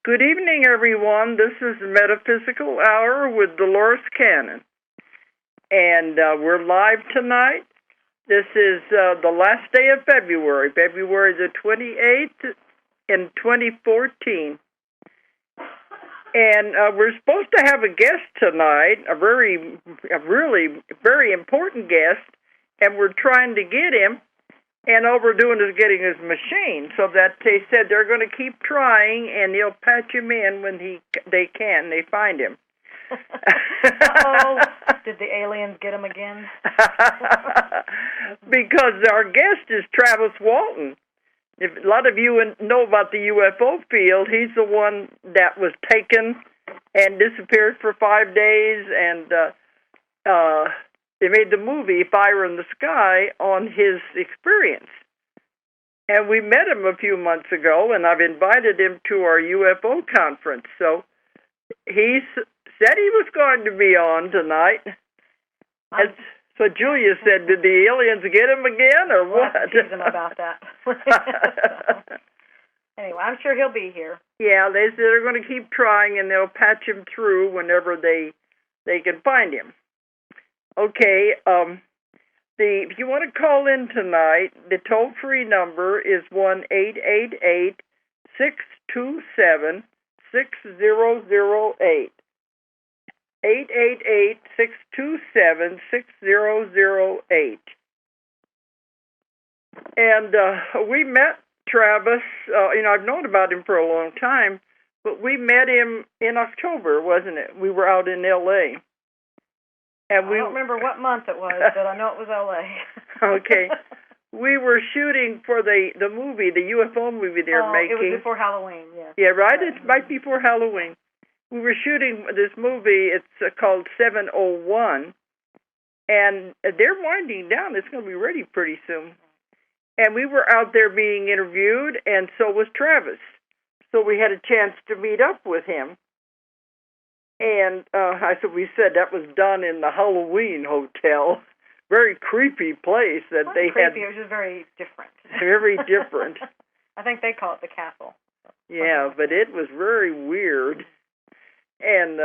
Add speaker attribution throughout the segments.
Speaker 1: Good evening, everyone. This is Metaphysical Hour with Dolores Cannon. And we're live tonight. This is the last day of February the 28th in 2014. And we're supposed to have a guest tonight, a really very important guest, and we're trying to get him. And all we're doing is getting his machine, so that they said they're going to keep trying, and they'll patch him in when they find him.
Speaker 2: Uh-oh. Did the aliens get him again?
Speaker 1: Because our guest is Travis Walton. If a lot of you know about the UFO field, he's the one that was taken and disappeared for 5 days, and they made the movie Fire in the Sky on his experience. And we met him a few months ago, and I've invited him to our UFO conference. So he said he was going to be on tonight. And so Julia said, did the aliens get him again, or what?
Speaker 2: I'll tease him about that. So, anyway, I'm sure he'll be here.
Speaker 1: Yeah, they said they're going to keep trying, and they'll patch him through whenever they can find him. Okay, if you want to call in tonight, the toll-free number is 1-888-627-6008. 888-627-6008. And we met Travis. I've known about him for a long time, but we met him in October, wasn't it? We were out in L.A. And
Speaker 2: I don't remember what month it was, but I know it was L.A.
Speaker 1: Okay. We were shooting for the movie, the UFO movie they're making.
Speaker 2: It was before Halloween, yes.
Speaker 1: Yeah, right? It's right before Halloween. We were shooting this movie. It's called 701, and they're winding down. It's going to be ready pretty soon. And we were out there being interviewed, and so was Travis. So we had a chance to meet up with him. And we said that was done in the Halloween Hotel. Very creepy place that they had.
Speaker 2: It was just very different.
Speaker 1: Very different.
Speaker 2: I think they call it the castle.
Speaker 1: Yeah, but it was very weird. And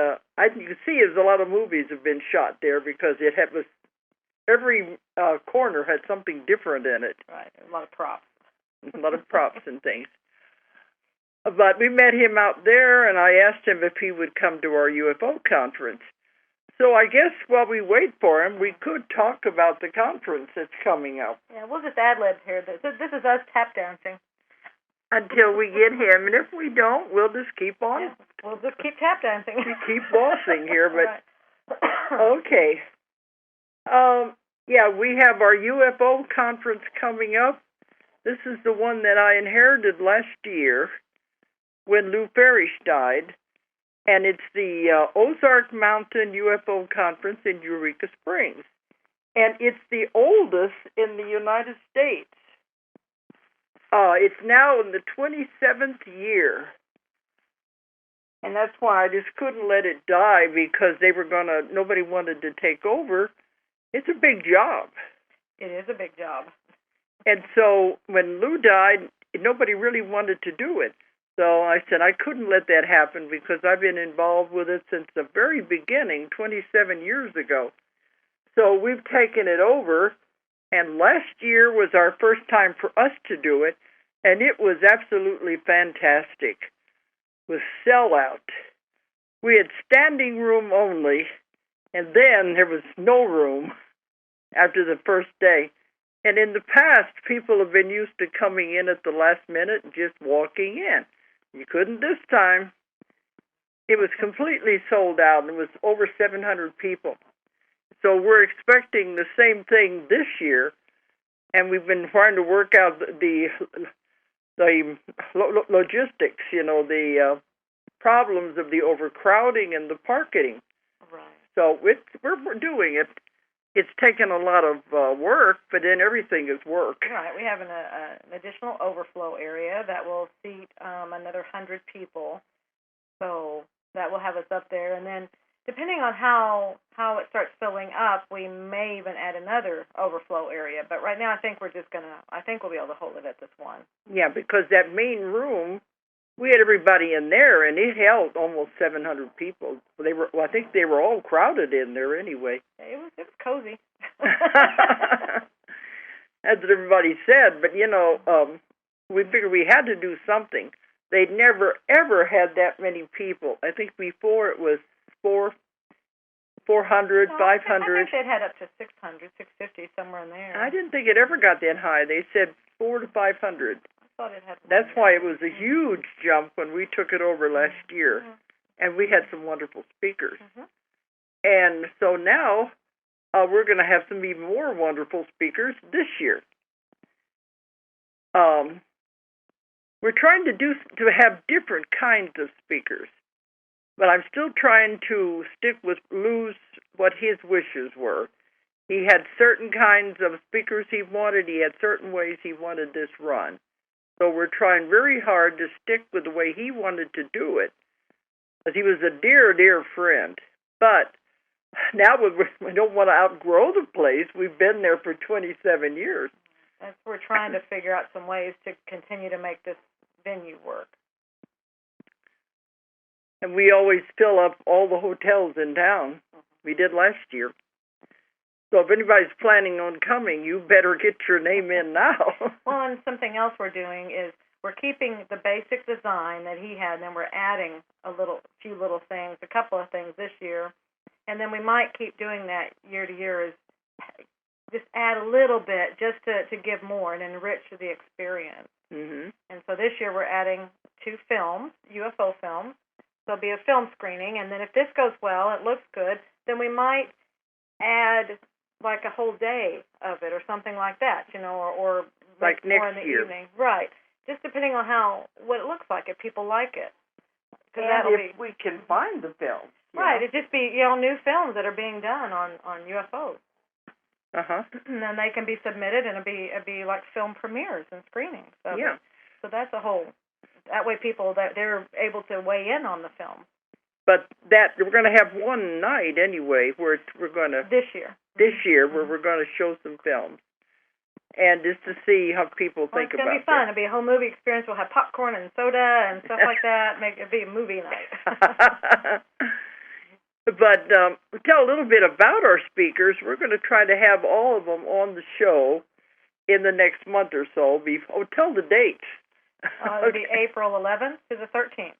Speaker 1: you can see a lot of movies have been shot there because every corner had something different in it.
Speaker 2: Right, a lot of props.
Speaker 1: A lot of props and things. But we met him out there, and I asked him if he would come to our UFO conference. So I guess while we wait for him, we could talk about the conference that's coming up.
Speaker 2: Yeah, we'll just ad-lib here. This is us tap dancing.
Speaker 1: Until we get him, and if we don't, we'll just keep on.
Speaker 2: Yeah, we'll just keep tap dancing.
Speaker 1: We keep bossing here, but
Speaker 2: right.
Speaker 1: Okay. We have our UFO conference coming up. This is the one that I inherited last year when Lou Parrish died, and it's the Ozark Mountain UFO Conference in Eureka Springs, and it's the oldest in the United States. It's now in the 27th year, and that's why I just couldn't let it die, because nobody wanted to take over. It's a big job.
Speaker 2: It is a big job.
Speaker 1: And so when Lou died, nobody really wanted to do it. So I said I couldn't let that happen, because I've been involved with it since the very beginning, 27 years ago. So we've taken it over, and last year was our first time for us to do it, and it was absolutely fantastic. It was sellout. We had standing room only, and then there was no room after the first day. And in the past, people have been used to coming in at the last minute and just walking in. You couldn't this time. It was completely sold out, and it was over 700 people. So we're expecting the same thing this year, and we've been trying to work out the logistics, the problems of the overcrowding and the parking.
Speaker 2: Right.
Speaker 1: So we're doing it. It's taken a lot of work, but then everything is work.
Speaker 2: Right. We have an additional overflow area that will seat another 100 people. So that will have us up there. And then depending on how it starts filling up, we may even add another overflow area. But right now I think we'll be able to hold it at this one.
Speaker 1: Yeah, because that main room We had everybody in there, and it held almost 700 people. I think they were all crowded in there anyway.
Speaker 2: It was cozy.
Speaker 1: That's what everybody said. But we figured we had to do something. They'd never ever had that many people. I think before it was 400, 500.
Speaker 2: I think they'd had up to 600, 650, somewhere in there.
Speaker 1: I didn't think it ever got that high. They said 400 to 500. That's why it was a huge jump when we took it over last year, and we had some wonderful speakers. And so now we're going to have some even more wonderful speakers this year. We're trying to have different kinds of speakers, but I'm still trying to stick with what his wishes were. He had certain kinds of speakers he wanted. He had certain ways he wanted this run. So we're trying very hard to stick with the way he wanted to do it, because he was a dear, dear friend. But now we don't want to outgrow the place. We've been there for 27 years.
Speaker 2: We're trying to figure out some ways to continue to make this venue work.
Speaker 1: And we always fill up all the hotels in town. We did last year. So if anybody's planning on coming, you better get your name in now.
Speaker 2: Well, and something else we're doing is we're keeping the basic design that he had, and then we're adding a few little things, a couple of things this year. And then we might keep doing that year to year, is just add a little bit just to give more and enrich the experience.
Speaker 1: Mm-hmm.
Speaker 2: And so this year we're adding 2 films, UFO films. There'll be a film screening, and then if this goes well, it looks good, then we might add like a whole day of it or something like that, or
Speaker 1: like
Speaker 2: more
Speaker 1: next
Speaker 2: in the
Speaker 1: year.
Speaker 2: Evening. Right. Just depending on what it looks like, if people like it.
Speaker 1: And if we can find the film.
Speaker 2: Right. It'd just be, new films that are being done on UFOs.
Speaker 1: Uh-huh.
Speaker 2: And then they can be submitted, and it'd be like film premieres and screenings. So that's a whole. That way, people they're able to weigh in on the film.
Speaker 1: But we're going to have one night anyway where we're going to
Speaker 2: this year
Speaker 1: where we're going to show some films, and just to see how people think about it.
Speaker 2: It's going to be fun. It'll be a whole movie experience. We'll have popcorn and soda and stuff like that. It'll be a movie night.
Speaker 1: But tell a little bit about our speakers. We're going to try to have all of them on the show in the next month or so. Tell the dates.
Speaker 2: It'll be April 11th to the 13th.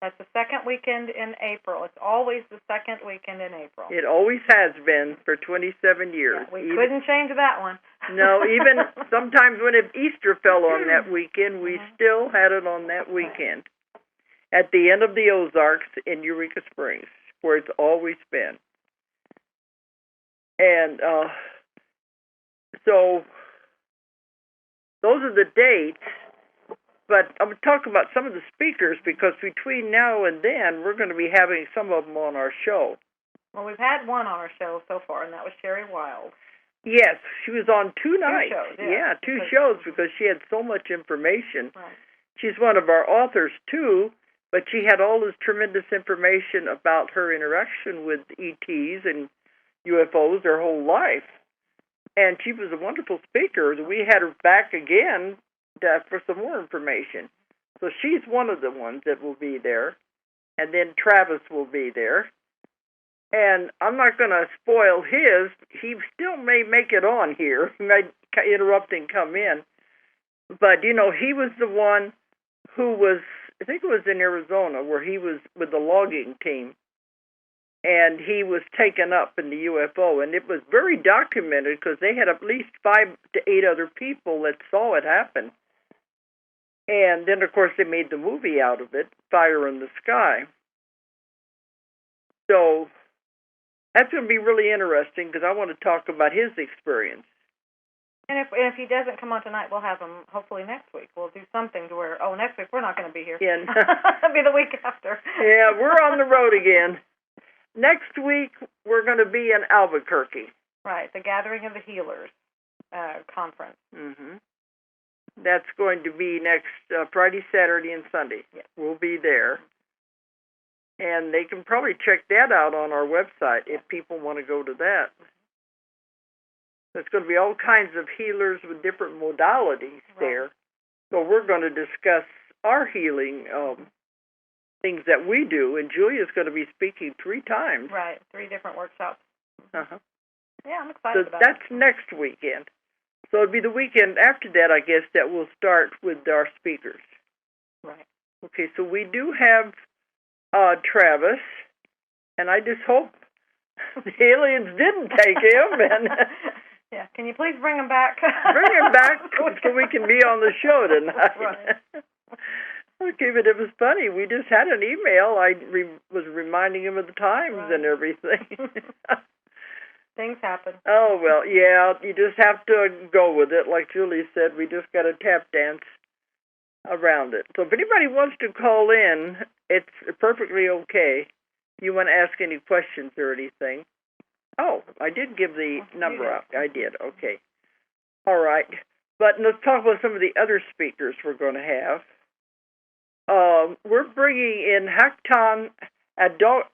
Speaker 2: That's the second weekend in April. It's always the second weekend in April.
Speaker 1: It always has been for 27 years.
Speaker 2: Yeah, we couldn't change that one.
Speaker 1: No, even sometimes when Easter fell on that weekend, we still had it on that weekend at the end of the Ozarks in Eureka Springs, where it's always been. And so those are the dates. But I'm going to talk about some of the speakers, because between now and then, we're going to be having some of them on our show.
Speaker 2: Well, we've had one on our show so far, and that was Sherry Wild.
Speaker 1: Yes, she was on 2 nights.
Speaker 2: 2 shows, yeah.
Speaker 1: 2 shows, because she had so much information.
Speaker 2: Right.
Speaker 1: She's one of our authors, too, but she had all this tremendous information about her interaction with ETs and UFOs her whole life. And she was a wonderful speaker. We had her back again for some more information. So she's one of the ones that will be there. And then Travis will be there. And I'm not going to spoil his. He still may make it on here. He might interrupt and come in. But, he was the one who was, I think it was in Arizona, where he was with the logging team. And he was taken up in the UFO. And it was very documented, because they had at least 5 to 8 other people that saw it happen. And then, of course, they made the movie out of it, Fire in the Sky. So that's going to be really interesting, because I want to talk about his experience.
Speaker 2: And if he doesn't come on tonight, we'll have him hopefully next week. We'll do something to where, next week we're not going to be here.
Speaker 1: Yeah.
Speaker 2: It'll be the week after.
Speaker 1: Yeah, we're on the road again. Next week, we're going to be in Albuquerque.
Speaker 2: Right, the Gathering of the Healers conference.
Speaker 1: Mm-hmm. That's going to be next Friday, Saturday, and Sunday.
Speaker 2: Yes.
Speaker 1: We'll be there. And they can probably check that out on our website if people want to go to that. There's going to be all kinds of healers with different modalities there. So we're going to discuss our healing things that we do, and Julia's going to be speaking 3 times.
Speaker 2: Right, 3 different workshops.
Speaker 1: Uh-huh.
Speaker 2: Yeah, I'm excited about
Speaker 1: that's next weekend. So it'll be the weekend after that, I guess, that we'll start with our speakers.
Speaker 2: Right.
Speaker 1: Okay, so we do have Travis, and I just hope the aliens didn't take him. And
Speaker 2: yeah, can you please bring him back?
Speaker 1: Bring him back so we can be on the show tonight.
Speaker 2: Right.
Speaker 1: Okay, but it was funny. We just had an email. I was reminding him of the times and everything.
Speaker 2: Things happen.
Speaker 1: Oh, well, yeah, you just have to go with it. Like Julie said, we just got to tap dance around it. So if anybody wants to call in, it's perfectly okay. You want to ask any questions or anything. Oh, I did give the number out. I did. Okay. All right. But let's talk about some of the other speakers we're going to have. We're bringing in Hakton Akdogan.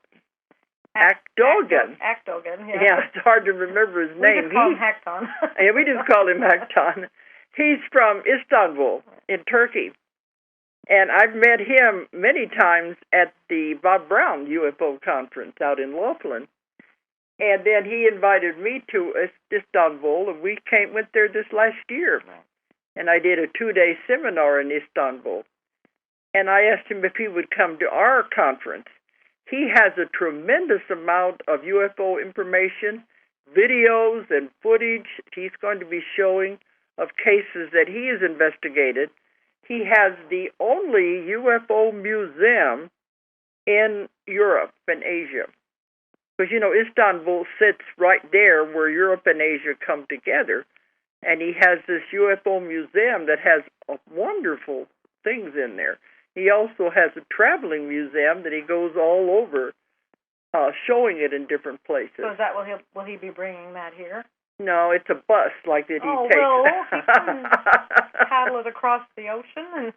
Speaker 2: Akdogan, yeah.
Speaker 1: Yeah, it's hard to remember his name.
Speaker 2: We just call him Hakton.
Speaker 1: Yeah, we just call him Hakton. He's from Istanbul in Turkey. And I've met him many times at the Bob Brown UFO conference out in Laughlin. And then he invited me to Istanbul, and we went there this last year. And I did a 2-day seminar in Istanbul. And I asked him if he would come to our conference. He has a tremendous amount of UFO information, videos and footage he's going to be showing of cases that he has investigated. He has the only UFO museum in Europe and Asia. Because, Istanbul sits right there where Europe and Asia come together. And he has this UFO museum that has wonderful things in there. He also has a traveling museum that he goes all over, showing it in different places.
Speaker 2: So is that will he be bringing that here?
Speaker 1: No, it's a bus like that he takes.
Speaker 2: Oh, well, he can paddle it across the ocean and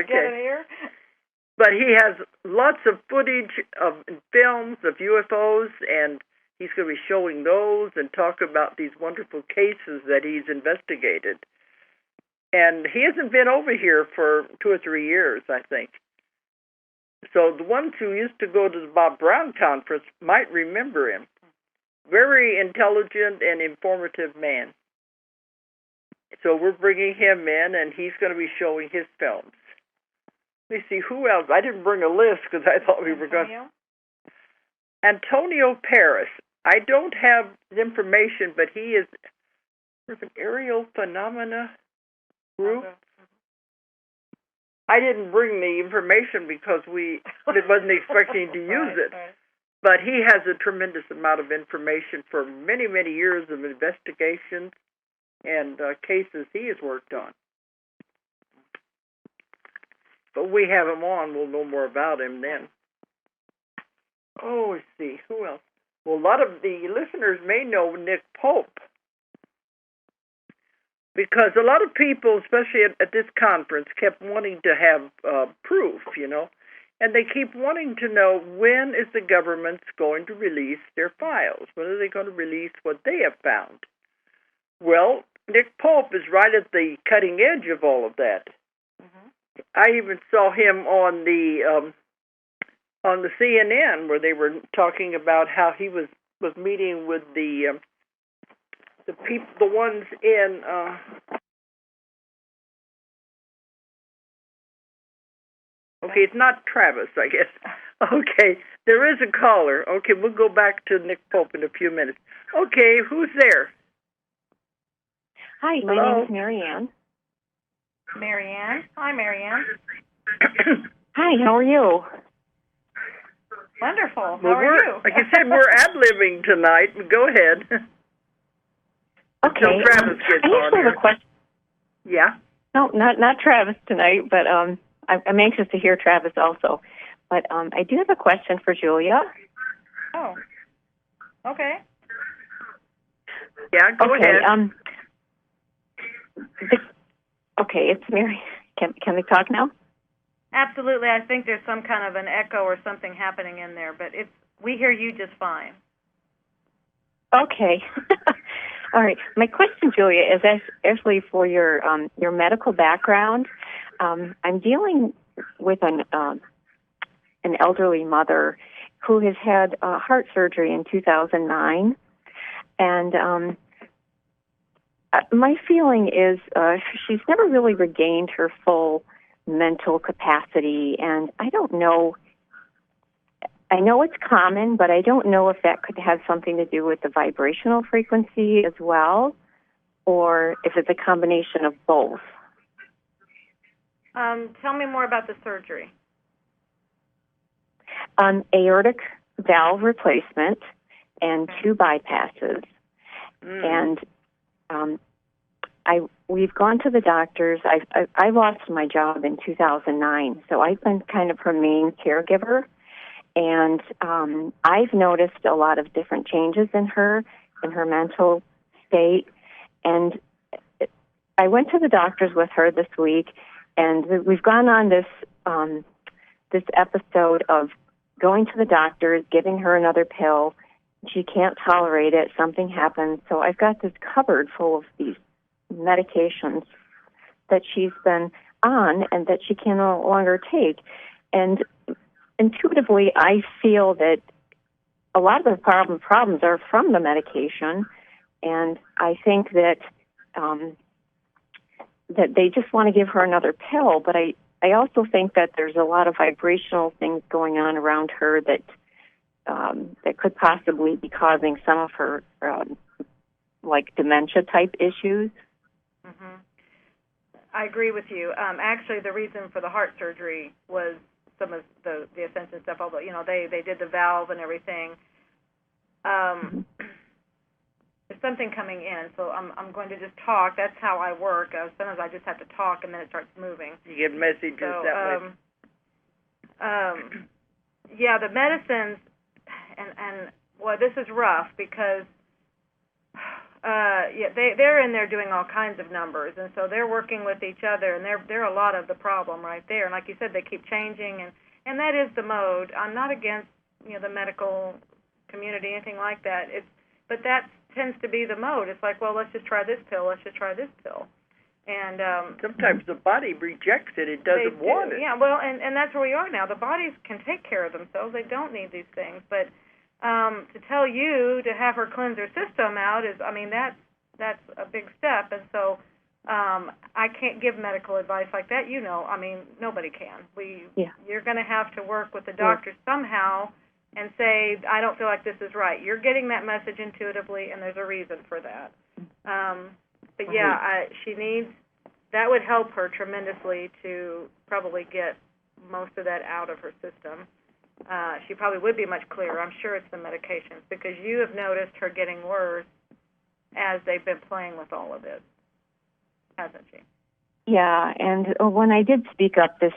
Speaker 2: get it here.
Speaker 1: But he has lots of footage of films of UFOs, and he's going to be showing those and talk about these wonderful cases that he's investigated. And he hasn't been over here for 2 or 3 years, I think. So the ones who used to go to the Bob Brown conference might remember him. Very intelligent and informative man. So we're bringing him in, and he's going to be showing his films. Let me see, who else? I didn't bring a list because I thought we were going to... Antonio Paris. I don't have information, but he is... There's an aerial phenomena group.
Speaker 2: Okay.
Speaker 1: I didn't bring the information because we wasn't expecting to use it.
Speaker 2: Right.
Speaker 1: But he has a tremendous amount of information for many, many years of investigations and cases he has worked on. But we have him on. We'll know more about him then. Oh, let's see. Who else? Well, a lot of the listeners may know Nick Pope. Because a lot of people, especially at this conference, kept wanting to have proof, And they keep wanting to know, when is the government going to release their files? When are they going to release what they have found? Well, Nick Pope is right at the cutting edge of all of that. Mm-hmm. I even saw him on the CNN where they were talking about how he was meeting with the people, the ones in. Okay, it's not Travis, I guess. Okay, there is a caller. Okay, we'll go back to Nick Pope in a few minutes. Okay, who's there?
Speaker 3: Hi, my name is Marianne.
Speaker 2: Marianne? Hi, Marianne.
Speaker 3: Hi, how are you?
Speaker 2: Wonderful.
Speaker 1: Well,
Speaker 2: how are you?
Speaker 1: Like you said, we're ad-libbing tonight. Go ahead.
Speaker 3: Okay.
Speaker 1: Until Travis gets on
Speaker 3: I actually
Speaker 1: here.
Speaker 3: have a question.
Speaker 1: Yeah?
Speaker 3: No, not Travis tonight, but I'm anxious to hear Travis also. But I do have a question for Julia.
Speaker 2: Oh. Okay.
Speaker 1: Yeah, go ahead.
Speaker 3: Okay, it's Mary. Can we talk now?
Speaker 2: Absolutely. I think there's some kind of an echo or something happening in there, but we hear you just fine.
Speaker 3: Okay. All right. My question, Julia, is actually for your medical background. I'm dealing with an elderly mother who has had heart surgery in 2009, and my feeling is she's never really regained her full mental capacity, and I don't know. I know it's common, but I don't know if that could have something to do with the vibrational frequency as well, or if it's a combination of both.
Speaker 2: Tell me more about the surgery.
Speaker 3: Aortic valve replacement and 2 bypasses. And we've gone to the doctors. I lost my job in 2009, so I've been kind of her main caregiver. And I've noticed a lot of different changes in her mental state. And I went to the doctors with her this week, and we've gone on this episode of going to the doctors, giving her another pill. She can't tolerate it. Something happens. So I've got this cupboard full of these medications that she's been on and that she can no longer take. And intuitively, I feel that a lot of the problems are from the medication, and I think that that they just want to give her another pill. But I also think that there's a lot of vibrational things going on around her that could possibly be causing some of her like dementia type issues.
Speaker 2: Mm-hmm. I agree with you. Actually, the reason for the heart surgery was some of the Ascension stuff, although, they did the valve and everything. There's something coming in, so I'm going to just talk. That's how I work. Sometimes I just have to talk, and then it starts moving.
Speaker 1: You get messages that way.
Speaker 2: Yeah, the medicines, and well, this is rough because they're in there doing all kinds of numbers, and so they're working with each other, and they're a lot of the problem right there. And like you said, they keep changing, and that is the mode. I'm not against the medical community, anything like that. But that tends to be the mode. It's like, well, let's just try this pill. Let's just try this pill. And
Speaker 1: sometimes the body rejects it. It doesn't want it.
Speaker 2: Yeah, well, and that's where we are now. The bodies can take care of themselves. They don't need these things. But to tell you to have her cleanse her system out is, that's a big step. And so I can't give medical advice like that. Nobody can. You're going to have to work with the doctor somehow and say, I don't feel like this is right. You're getting that message intuitively, and there's a reason for that. But she needs, that would help her tremendously to probably get most of that out of her system. She probably would be much clearer. I'm sure it's the medications, because you have noticed her getting worse as they've been playing with all of this, hasn't she?
Speaker 3: Yeah, and when I did speak up this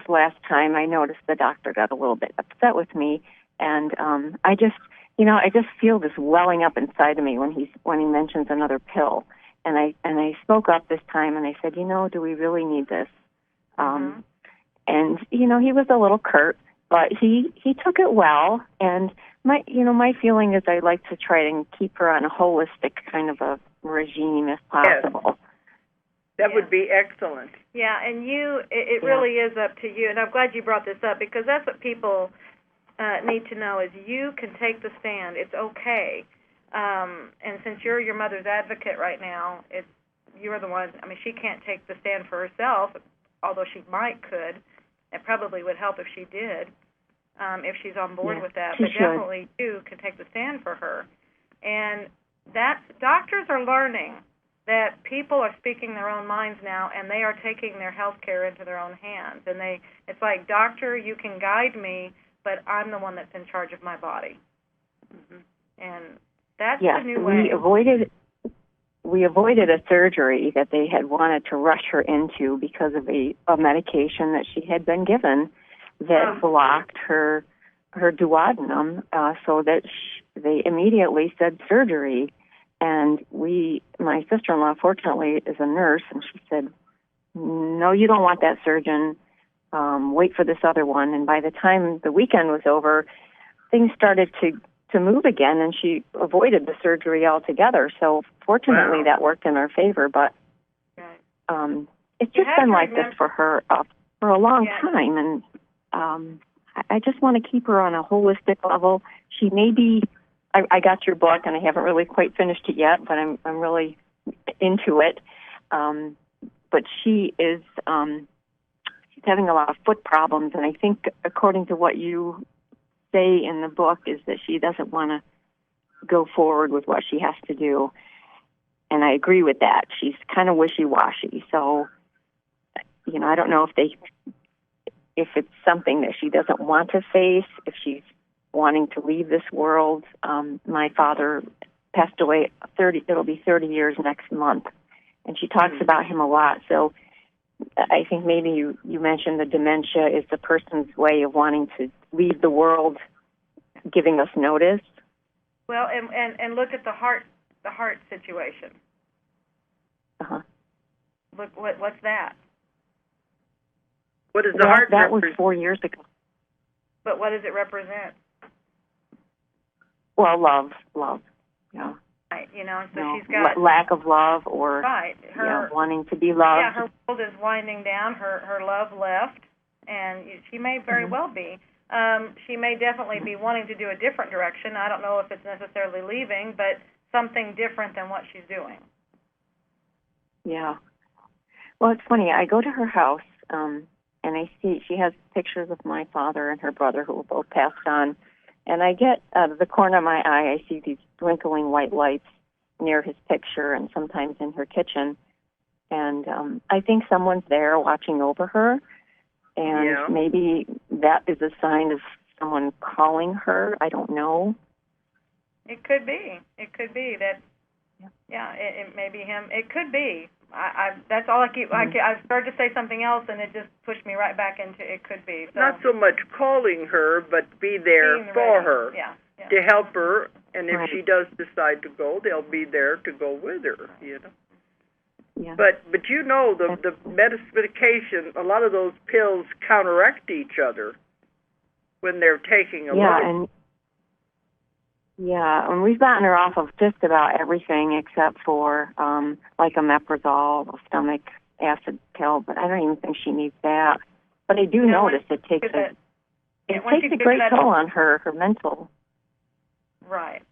Speaker 3: last time, I noticed the doctor got a little bit upset with me, and I just feel this welling up inside of me when he mentions another pill, and I spoke up this time, and I said, do we really need this? And he was a little curt, but he took it well, and my feeling is I'd like to try and keep her on a holistic kind of a regime if possible.
Speaker 1: Yes. That would be excellent.
Speaker 2: Yeah, and it really is up to you. And I'm glad you brought this up, because that's what people need to know is you can take the stand. It's okay. And since you're your mother's advocate right now, you're the one. She can't take the stand for herself, although she could. It probably would help if she did, if she's on board with that. But definitely you can take the stand for her. And doctors are learning that people are speaking their own minds now, and they are taking their health care into their own hands. And it's like, doctor, you can guide me, but I'm the one that's in charge of my body. Mm-hmm. And that's the new way.
Speaker 3: We avoided a surgery that they had wanted to rush her into because of a medication that she had been given that blocked her duodenum, so that they immediately said surgery. And my sister-in-law, fortunately, is a nurse, and she said, no, you don't want that surgeon. Wait for this other one. And by the time the weekend was over, things started to to move again, and she avoided the surgery altogether. So fortunately, that worked in our favor. But it's just been like this for her for a long time, and I just want to keep her on a holistic level. She may be. I got your book, and I haven't really quite finished it yet, but I'm really into it. But she is she's having a lot of foot problems, and I think, according to what you say in the book, is that she doesn't want to go forward with what she has to do. And I agree with that. She's kind of wishy-washy. So, I don't know if it's something that she doesn't want to face, if she's wanting to leave this world. My father passed away it'll be 30 years next month. And she talks about him a lot. So I think maybe you mentioned the dementia is the person's way of wanting to leave the world, giving us notice.
Speaker 2: Well, and look at the heart situation. Look, what's that?
Speaker 1: What is the heart?
Speaker 3: That was 4 years ago.
Speaker 2: But what does it represent?
Speaker 3: Well, love. Yeah.
Speaker 2: Right, so she's got
Speaker 3: lack of love, or wanting to be loved.
Speaker 2: Yeah, her world is winding down. Her love left, and she may very well be. She may definitely be wanting to do a different direction. I don't know if it's necessarily leaving, but something different than what she's doing. Yeah.
Speaker 3: Well, it's funny. I go to her house, and I see she has pictures of my father and her brother, who were both passed on. And I get out of the corner of my eye, I see these twinkling white lights near his picture, and sometimes in her kitchen. And I think someone's there watching over her. And maybe that is a sign of someone calling her. I don't know.
Speaker 2: It could be. It could be that. It may be him. It could be. That's all I keep. I started to say something else, and it just pushed me right back into it could be. So.
Speaker 1: Not so much calling her, but be there for her, to help her. And if she does decide to go, they'll be there to go with her.
Speaker 3: Yeah.
Speaker 1: But the medication, a lot of those pills counteract each other when they're taking a lot.
Speaker 3: And we've gotten her off of just about everything except for like omeprazole, a stomach acid pill, but I don't even think she needs that. But I do notice it takes a great toll on her mental.
Speaker 2: Right.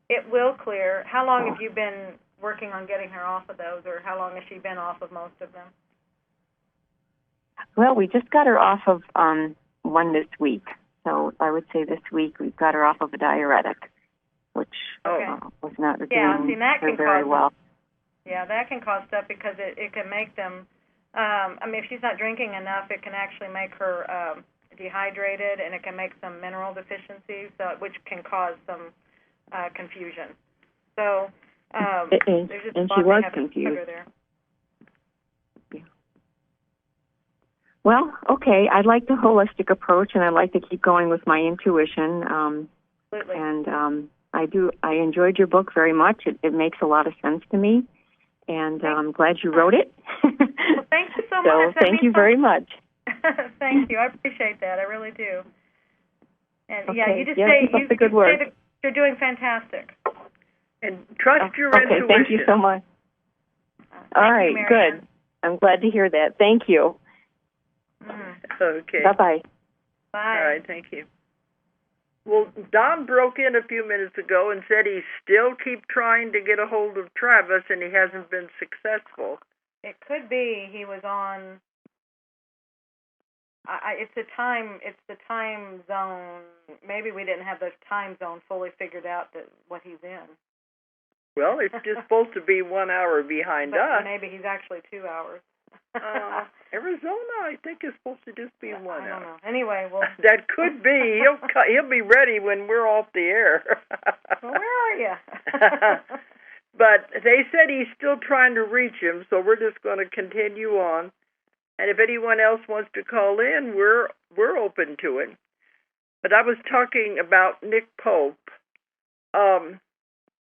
Speaker 2: It will clear. How long have you been working on getting her off of those, or how long has she been off of most of them?
Speaker 3: Well, we just got her off of one this week. So I would say this week we've got her off of a diuretic, which was not doing her very well.
Speaker 2: Yeah, that can cause stuff because it can make them, if she's not drinking enough, it can actually make her dehydrated, and it can make some mineral deficiencies, which can cause some confusion. So there's just
Speaker 3: and she was confused.
Speaker 2: There.
Speaker 3: Well, okay, I like the holistic approach, and I like to keep going with my intuition.
Speaker 2: Absolutely.
Speaker 3: And I enjoyed your book very much. It makes a lot of sense to me, and I'm glad you wrote it.
Speaker 2: Well, thank you so much.
Speaker 3: Thank you very much.
Speaker 2: Thank you. I appreciate that. I really do. And you just
Speaker 3: keep up the good work.
Speaker 2: You're doing fantastic.
Speaker 1: And trust your intuition.
Speaker 3: Thank you so much. All right, good. I'm glad to hear that. Thank you.
Speaker 1: Okay.
Speaker 3: Bye-bye.
Speaker 2: Bye.
Speaker 1: All right, thank you. Well, Don broke in a few minutes ago and said he still keeps trying to get a hold of Travis, and he hasn't been successful.
Speaker 2: It could be he was on. It's the time zone. Maybe we didn't have the time zone fully figured out what he's in.
Speaker 1: Well, it's just supposed to be 1 hour behind us.
Speaker 2: Maybe he's actually 2 hours.
Speaker 1: Arizona, I think, is supposed to just be 1 hour.
Speaker 2: I don't know. Anyway,
Speaker 1: that could be. He'll be ready when we're off the air.
Speaker 2: Well, where are you?
Speaker 1: But they said he's still trying to reach him, so we're just going to continue on. And if anyone else wants to call in, we're open to it. But I was talking about Nick Pope.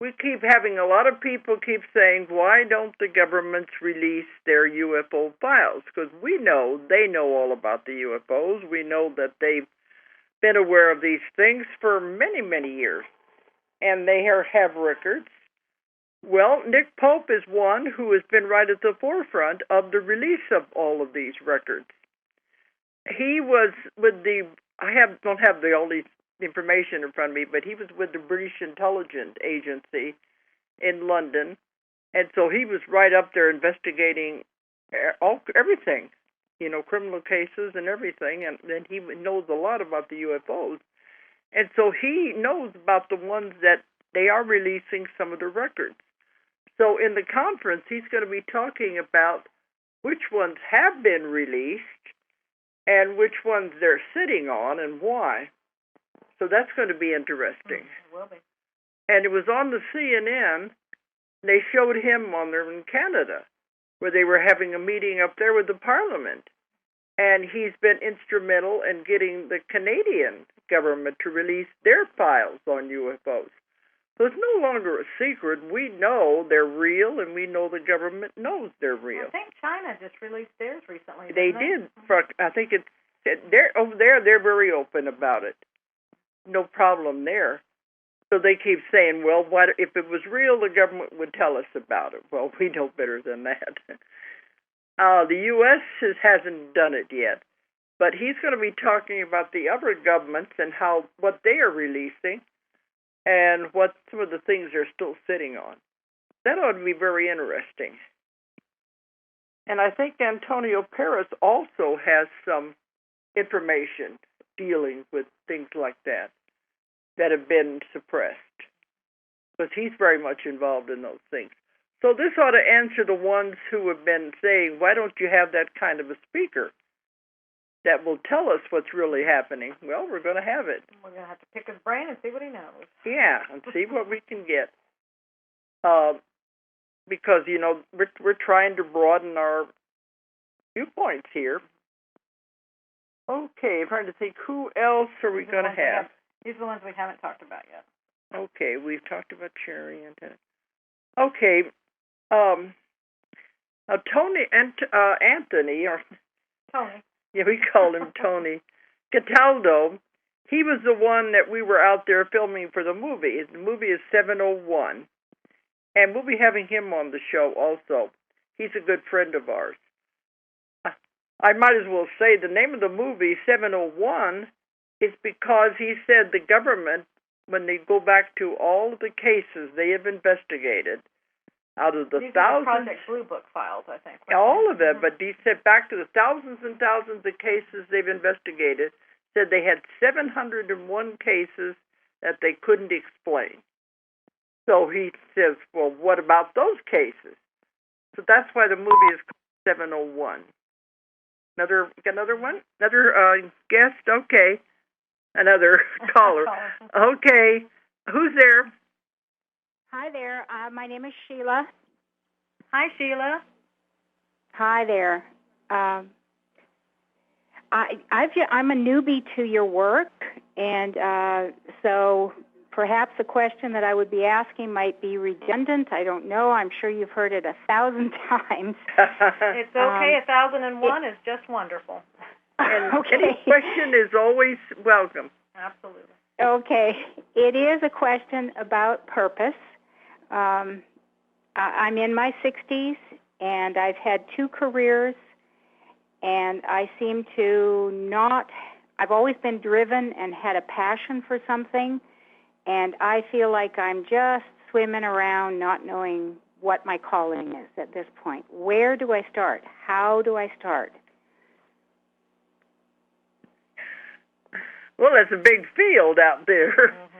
Speaker 1: We keep having a lot of people keep saying, why don't the governments release their UFO files? Because we know they know all about the UFOs. We know that they've been aware of these things for many, many years, and they have records. Well, Nick Pope is one who has been right at the forefront of the release of all of these records. He was with don't have all the information in front of me, but he was with the British Intelligence Agency in London, and so he was right up there investigating everything, criminal cases and everything, and he knows a lot about the UFOs. And so he knows about the ones that they are releasing some of the records. So in the conference, he's going to be talking about which ones have been released and which ones they're sitting on and why. So that's going to be interesting.
Speaker 2: It will be.
Speaker 1: And it was on the CNN. They showed him on there in Canada, where they were having a meeting up there with the Parliament. And he's been instrumental in getting the Canadian government to release their files on UFOs. So it's no longer a secret. We know they're real, and we know the government knows they're real.
Speaker 2: I think China just released theirs recently.
Speaker 1: They did. I think they're over there. They're very open about it. No problem there. So they keep saying, well, what if it was real? The government would tell us about it. Well, we know better than that. The U.S. hasn't done it yet, but he's going to be talking about the other governments and what they are releasing and what some of the things they're still sitting on. That ought to be very interesting. And I think Antonio Paris also has some information dealing with things like that have been suppressed, because he's very much involved in those things. So this ought to answer the ones who have been saying, why don't you have that kind of a speaker that will tell us what's really happening? Well, we're going to have it.
Speaker 2: We're going to have to pick his brain and see what he knows.
Speaker 1: Yeah, and see what we can get. Because, we're trying to broaden our viewpoints here. Okay, I'm trying to think, who else are we going to have?
Speaker 2: These are the ones we haven't talked about yet.
Speaker 1: Okay, we've talked about Cherry and okay. Anthony, or
Speaker 2: Tony.
Speaker 1: Yeah, we call him Tony Cataldo. He was the one that we were out there filming for the movie. The movie is 701, and we'll be having him on the show also. He's a good friend of ours. I might as well say the name of the movie, 701, is because he said the government, when they go back to all of the cases they have investigated, out of the
Speaker 2: These
Speaker 1: thousands...
Speaker 2: are the Project Blue Book files, I think.
Speaker 1: All of it, but he said back to the thousands and thousands of cases they've investigated, said they had 701 cases that they couldn't explain. So he says, well, what about those cases? So that's why the movie is called 701. Another one? Another guest? Okay. Another caller. Okay. Who's there?
Speaker 4: Hi there. My name is Sheila.
Speaker 2: Hi, Sheila.
Speaker 4: Hi there. I'm a newbie to your work, and so perhaps a question that I would be asking might be redundant. I don't know. I'm sure you've heard it 1,000 times.
Speaker 2: It's okay. 1,001 is just wonderful.
Speaker 1: And
Speaker 4: okay.
Speaker 1: Any question is always welcome.
Speaker 2: Absolutely.
Speaker 4: Okay. It is a question about purpose. I'm in my 60s, and I've had 2 careers, and I seem to I've always been driven and had a passion for something, and I feel like I'm just swimming around not knowing what my calling is at this point. Where do I start? How do I start?
Speaker 1: Well, that's a big field out there. Mm-hmm.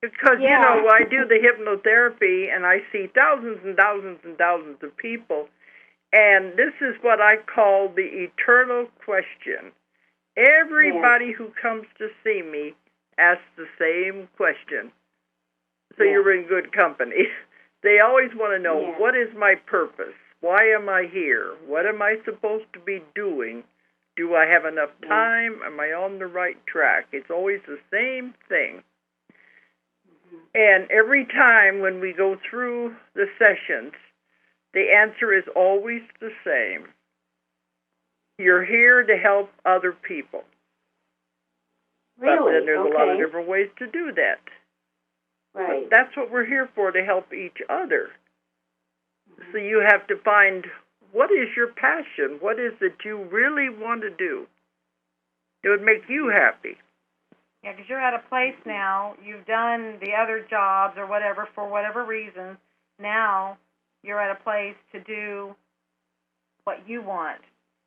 Speaker 1: Because, I do the hypnotherapy, and I see thousands and thousands and thousands of people, and this is what I call the eternal question. Everybody who comes to see me asks the same question. So you're in good company. They always want to know, what is my purpose? Why am I here? What am I supposed to be doing? Do I have enough time? Am I on the right track? It's always the same thing. And every time when we go through the sessions, the answer is always the same. You're here to help other people.
Speaker 3: Really?
Speaker 1: But then there's a lot of
Speaker 3: Okay.
Speaker 1: different ways to do that.
Speaker 3: Right.
Speaker 1: But that's what we're here for, to help each other. So you have to find, what is your passion? What is it you really want to do? It would make you happy.
Speaker 2: Yeah, because you're at a place now, you've done the other jobs or whatever for whatever reason. Now you're at a place to do what you want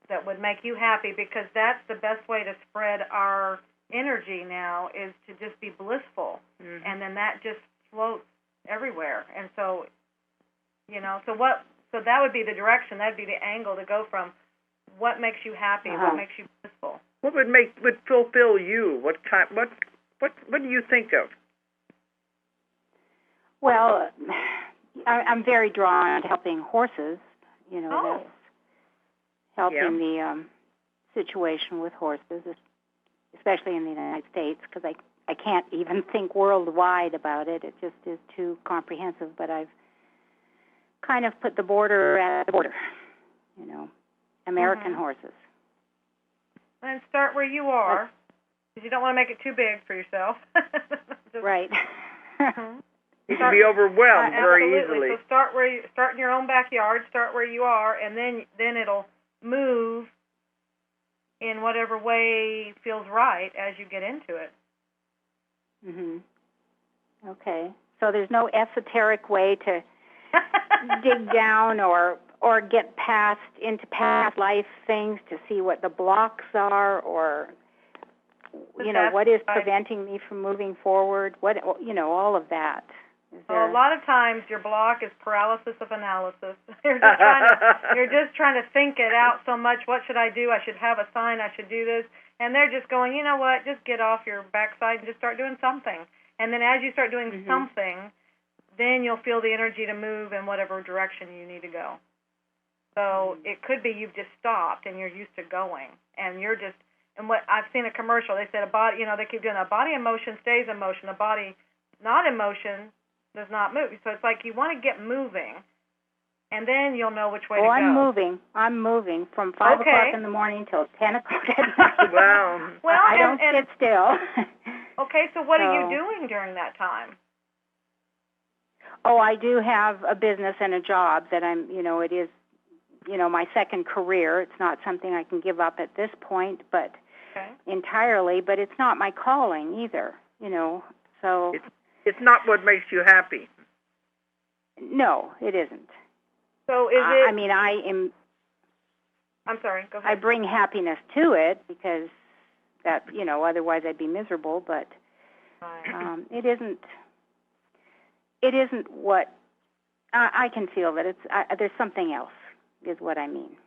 Speaker 2: that would make you happy, because that's the best way to spread our energy now, is to just be blissful.
Speaker 1: Mm-hmm.
Speaker 2: And then that just floats everywhere. And so, so that would be the direction, that would be the angle to go from what makes you happy, what makes you blissful.
Speaker 1: What would fulfill you? What do you think of?
Speaker 4: Well, I'm very drawn to helping horses. That's helping the situation with horses, especially in the United States, because I can't even think worldwide about it. It just is too comprehensive. But I've kind of put the border at the border, American horses.
Speaker 2: And start where you are, because you don't want to make it too big for yourself.
Speaker 4: Right.
Speaker 1: You can be overwhelmed very
Speaker 2: absolutely.
Speaker 1: easily.
Speaker 2: So start in your own backyard, start where you are, and then it'll move in whatever way feels right as you get into it.
Speaker 4: Mhm. Okay. So there's no esoteric way to dig down or get into past life things to see what the blocks are, or what is preventing me from moving forward, all of that.
Speaker 2: Well, a lot of times your block is paralysis of analysis. You're just trying to think it out so much. What should I do? I should have a sign. I should do this. And they're just going, you know what, just get off your backside and just start doing something. And then as you start doing something, then you'll feel the energy to move in whatever direction you need to go. So it could be you've just stopped and you're used to going. And you're just, and what I've seen a commercial, they said a body, they keep doing a body in motion stays in motion. A body not in motion does not move. So it's like you want to get moving, and then you'll know which way to go.
Speaker 4: I'm moving from 5 o'clock in the morning till 10 o'clock at night.
Speaker 1: Wow.
Speaker 2: Well,
Speaker 4: I don't sit still.
Speaker 2: Okay, so what are you doing during that time?
Speaker 4: Oh, I do have a business and a job that it is, my second career. It's not something I can give up at this point, but entirely, but it's not my calling either, so.
Speaker 1: It's not what makes you happy.
Speaker 4: No, it isn't.
Speaker 2: So is it?
Speaker 4: I am.
Speaker 2: I'm sorry. Go ahead.
Speaker 4: I bring happiness to it because that, otherwise I'd be miserable. But it isn't. It isn't what I can feel that it's. There's something else, is what I mean.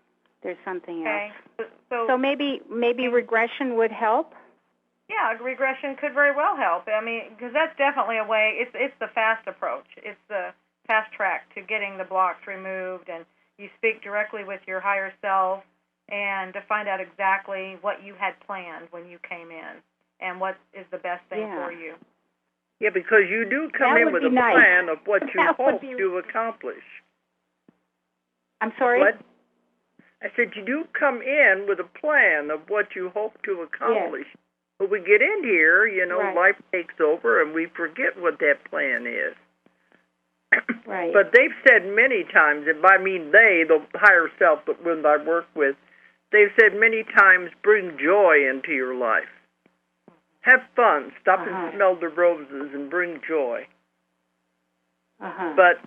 Speaker 4: There's something else. So maybe regression would help.
Speaker 2: Yeah, regression could very well help. Because that's definitely a way. It's the fast approach. It's the fast track to getting the blocks removed, and you speak directly with your higher self, and to find out exactly what you had planned when you came in, and what is the best thing for you.
Speaker 1: Yeah, because you do come in with a plan of what you hope to accomplish.
Speaker 4: I'm sorry?
Speaker 1: What? I said you do come in with a plan of what you hope to accomplish. Yes. But we get in here, life takes over, and we forget what that plan is.
Speaker 4: Right.
Speaker 1: But they've said many times, and by me they, the higher self that when I work with, they've said many times, bring joy into your life. Have fun. Stop and smell the roses and bring joy. But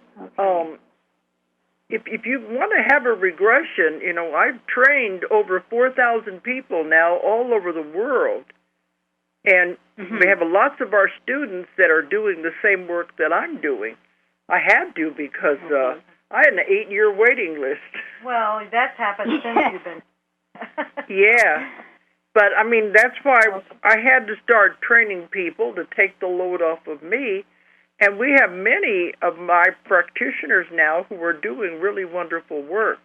Speaker 1: if you want to have a regression, I've trained over 4,000 people now all over the world. And we have lots of our students that are doing the same work that I'm doing. I had to because I had an 8-year waiting list.
Speaker 2: Well, that's happened since you've been.
Speaker 1: Yeah. But, that's why I had to start training people to take the load off of me. And we have many of my practitioners now who are doing really wonderful work.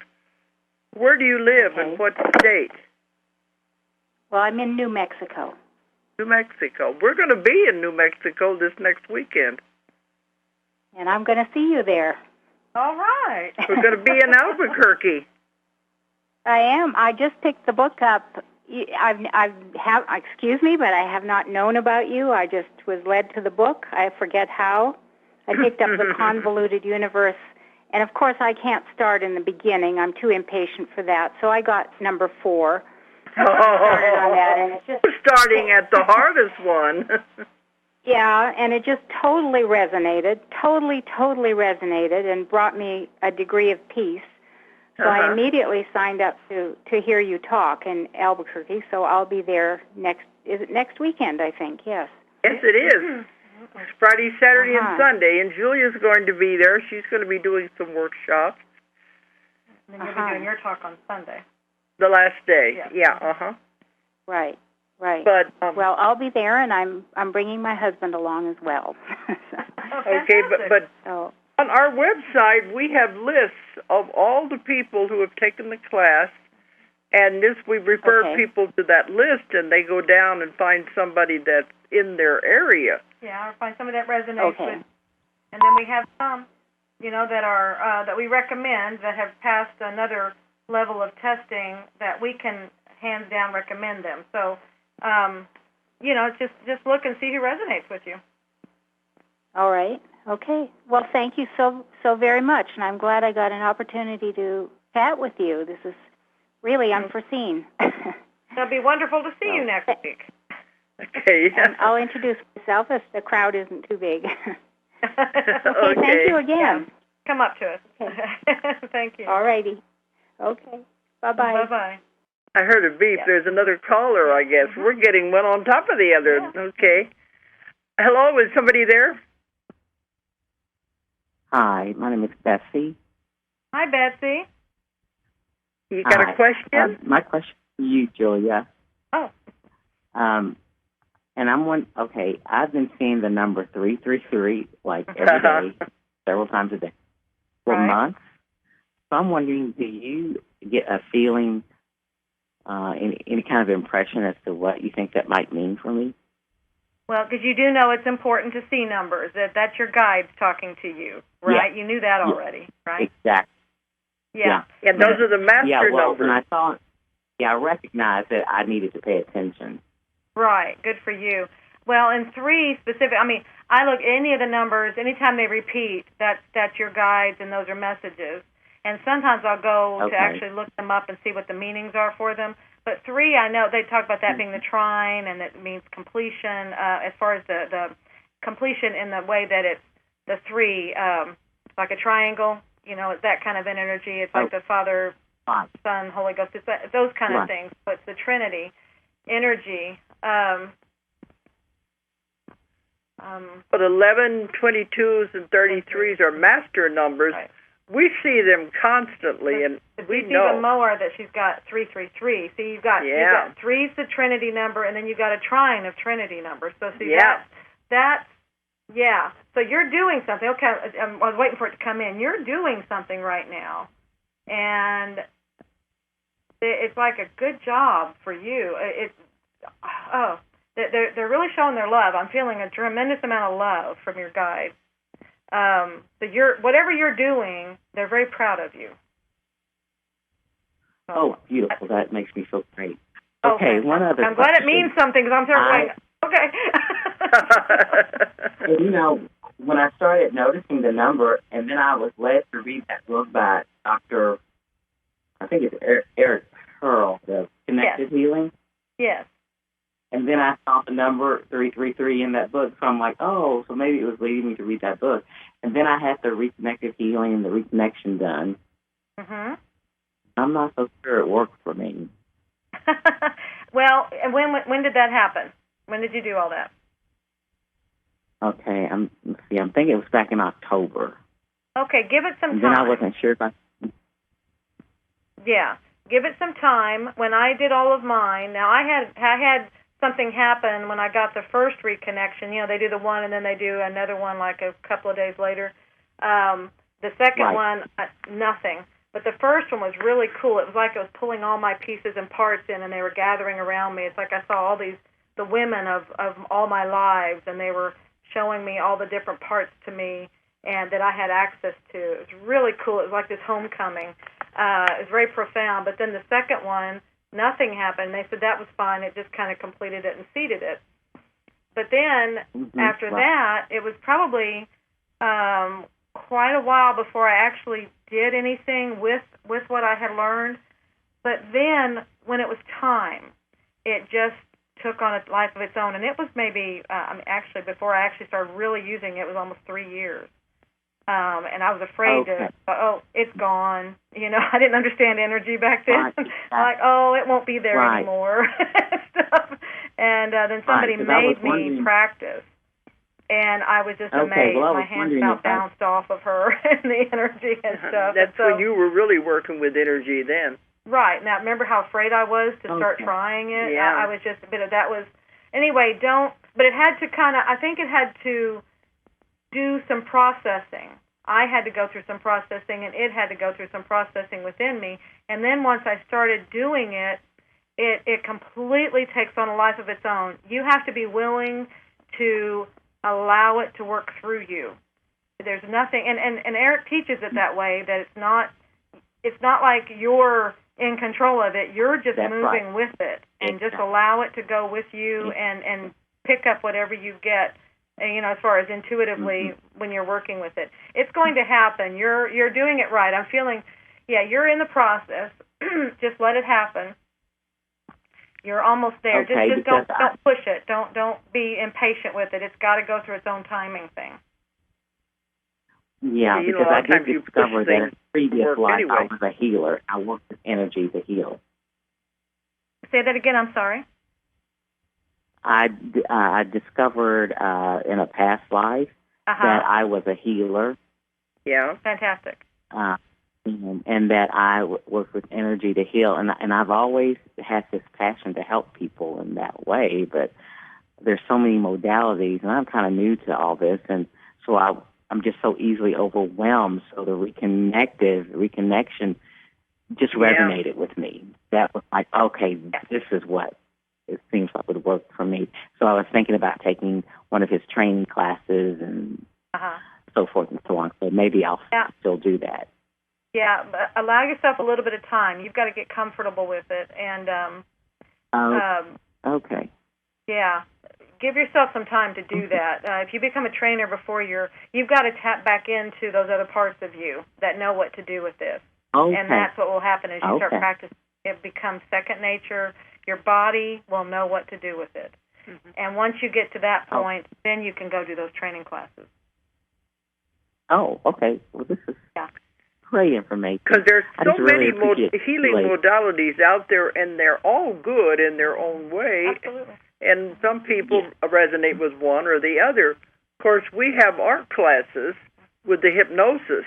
Speaker 1: Where do you live and what state?
Speaker 4: Well, I'm in New Mexico.
Speaker 1: New Mexico. We're going to be in New Mexico this next weekend.
Speaker 4: And I'm going to see you there.
Speaker 2: All right.
Speaker 1: We're going to be in Albuquerque.
Speaker 4: I am. I just picked the book up excuse me, but I have not known about you. I just was led to the book. I forget how. I picked up The Convoluted Universe, and of course I can't start in the beginning. I'm too impatient for that. So I got number 4. Started on that, and it's just
Speaker 1: starting at the hardest one.
Speaker 4: Yeah, and it just totally resonated, totally resonated, and brought me a degree of peace. So I immediately signed up to hear you talk in Albuquerque. So I'll be there next weekend, I think. Yes.
Speaker 1: Yes, it is. It's Friday, Saturday, and Sunday, and Julia's going to be there. She's going to be doing some workshops.
Speaker 2: And then you'll be doing your talk on Sunday.
Speaker 1: The last day. Yeah.
Speaker 4: Right.
Speaker 1: But
Speaker 4: well, I'll be there, and I'm bringing my husband along as well.
Speaker 1: Okay, but on our website we have lists of all the people who have taken the class, and we refer people to that list, and they go down and find somebody that's in their area.
Speaker 2: Yeah, or find somebody that resonates with. And then we have some, that are that we recommend that have passed another level of testing that we can hands down recommend them. So, just look and see who resonates with you.
Speaker 4: All right. Okay. Well, thank you so very much, and I'm glad I got an opportunity to chat with you. This is really unforeseen.
Speaker 2: It'll be wonderful to see you next week.
Speaker 1: Okay.
Speaker 4: And I'll introduce myself if the crowd isn't too big. Okay. Thank you again.
Speaker 2: Yeah. Come up to us. Okay. Thank you.
Speaker 4: All righty. Okay. Bye-bye.
Speaker 2: Bye-bye.
Speaker 1: I heard a beep. Yeah. There's another caller, I guess. We're getting one on top of the other. Yeah. Okay. Hello, is somebody there?
Speaker 5: Hi, my name is Betsy.
Speaker 2: Hi, Betsy.
Speaker 1: You got a question?
Speaker 5: My question for you, Julia.
Speaker 2: Oh.
Speaker 5: And I've been seeing the number 333 every day, several times a day, for months. So I'm wondering, do you get a feeling, any kind of impression as to what you think that might mean for me?
Speaker 2: Well, because you do know it's important to see numbers, that's your guides talking to you, right?
Speaker 5: Yeah.
Speaker 2: You knew that already, right?
Speaker 5: Exactly.
Speaker 2: Yeah.
Speaker 1: And those are the master numbers.
Speaker 5: When I saw it, I recognized that I needed to pay attention.
Speaker 2: Right. Good for you. Well, in 3 specific, I look any of the numbers, anytime they repeat, that's your guides, and those are messages. And sometimes I'll go to actually look them up and see what the meanings are for them. But 3, I know they talk about that being the trine, and it means completion, as far as the completion in the way that it's the 3, like a triangle, it's that kind of an energy. It's like the Father, Son, Holy Ghost, it's those kind of things. So it's the Trinity energy.
Speaker 1: But 11, 22s, and 33s are master numbers.
Speaker 2: Right.
Speaker 1: We see them constantly, and we know.
Speaker 2: Even more that she's got 333. See, you've got 3's the Trinity number, and then you've got a trine of Trinity numbers. So see, that's So you're doing something. Okay, I was waiting for it to come in. You're doing something right now, and it's like a good job for you. They're really showing their love. I'm feeling a tremendous amount of love from your guides. So whatever you're doing, they're very proud of you.
Speaker 5: Oh, beautiful. That makes me feel great. Okay, one other
Speaker 2: I'm glad it means something, because I'm sort of
Speaker 5: okay. When I started noticing the number, and then I was led to read that book by Dr. I think it's Eric Pearl, The Connected Healing.
Speaker 2: Yes.
Speaker 5: And then I saw the number 333 in that book, so I'm like, so maybe it was leading me to read that book. And then I had the reconnective healing and the reconnection done. Mm-hmm. I'm not so sure it worked for me.
Speaker 2: Well, and when did that happen? When did you do all that?
Speaker 5: Okay, I'm thinking it was back in October.
Speaker 2: Okay, give it some time.
Speaker 5: Then I wasn't sure if I...
Speaker 2: Yeah, give it some time. When I did all of mine, now I had something happen when I got the first reconnection. They do the one and then they do another one like a couple of days later. The second one, nothing. But the first one was really cool. It was like it was pulling all my pieces and parts in, and they were gathering around me. It's like I saw all the women of all my lives, and they were showing me all the different parts to me and that I had access to. It was really cool. It was like this homecoming. It was very profound. But then the second one, nothing happened. They said that was fine. It just kind of completed it and seeded it. But then after that, it was probably quite a while before I actually did anything with what I had learned. But then when it was time, it just took on a life of its own. And it was maybe, actually, before I actually started really using it, it was almost 3 years. And I was afraid it's gone. I didn't understand energy back then. Like, it won't be there anymore. Stuff. And then somebody made me practice. And I was just amazed. My hands about bounced off of her and the energy and stuff.
Speaker 1: That's when you were really working with energy then.
Speaker 2: Right. Now, remember how afraid I was to start trying it?
Speaker 1: Yeah.
Speaker 2: I was just a bit of that was... Anyway, but it had to I think it had to do some processing. I had to go through some processing, and it had to go through some processing within me. And then once I started doing it, it completely takes on a life of its own. You have to be willing to allow it to work through you. There's nothing, and Eric teaches it that way, that it's not like you're in control of it. You're just moving with it, and just allow it to go with you and pick up whatever you get. As far as intuitively when you're working with it, it's going to happen. You're doing it right. I'm feeling, you're in the process. Just let it happen. You're almost there.
Speaker 5: Okay,
Speaker 2: just don't push it. Don't be impatient with it. It's got to go through its own timing thing.
Speaker 5: Yeah, because I did discover that in a previous life I was a healer. I worked with energy to heal.
Speaker 2: Say that again. I'm sorry.
Speaker 5: I discovered in a past life that I was a healer.
Speaker 1: Yeah.
Speaker 2: Fantastic.
Speaker 5: And that I work with energy to heal. And I've always had this passion to help people in that way, but there's so many modalities, and I'm kind of new to all this, and so I'm just so easily overwhelmed. So the reconnection just resonated with me. That was like, okay, this is what it seems like would work for me. So I was thinking about taking one of his training classes and so forth and so on. So maybe I'll still do that.
Speaker 2: Yeah, but allow yourself a little bit of time. You've got to get comfortable with it. And
Speaker 5: okay.
Speaker 2: Yeah, give yourself some time to do that. If you become a trainer before you've got to tap back into those other parts of you that know what to do with this.
Speaker 5: Okay.
Speaker 2: And that's what will happen as you start practicing. It becomes second nature. Your body will know what to do with it. Mm-hmm. And once you get to that point, then you can go do those training classes.
Speaker 5: Oh, okay. Well, this is great information.
Speaker 1: Because there's so many healing modalities out there, and they're all good in their own way.
Speaker 2: Absolutely.
Speaker 1: And some people resonate with one or the other. Of course, we have art classes with the hypnosis.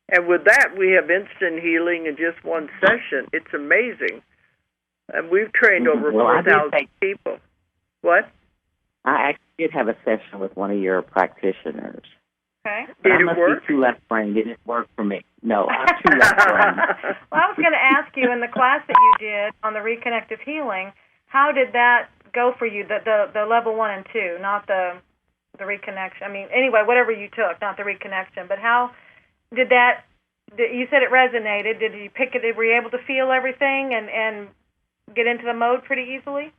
Speaker 1: And with that, we have instant healing in just one session. It's amazing. And we've trained over 4,000 people. What?
Speaker 5: I actually did have a session with one of your practitioners.
Speaker 2: Okay.
Speaker 5: Did it work? Be too left-brained. It didn't work for me. No, I'm too left-brained.
Speaker 2: Well, I was going to ask you, in the class that you did on the reconnective healing, how did that go for you, the level 1 and 2, not the reconnection? I mean, anyway, whatever you took, not the reconnection. But how did that, you said it resonated. Did you pick it? Were you able to feel everything and get into the mode pretty easily?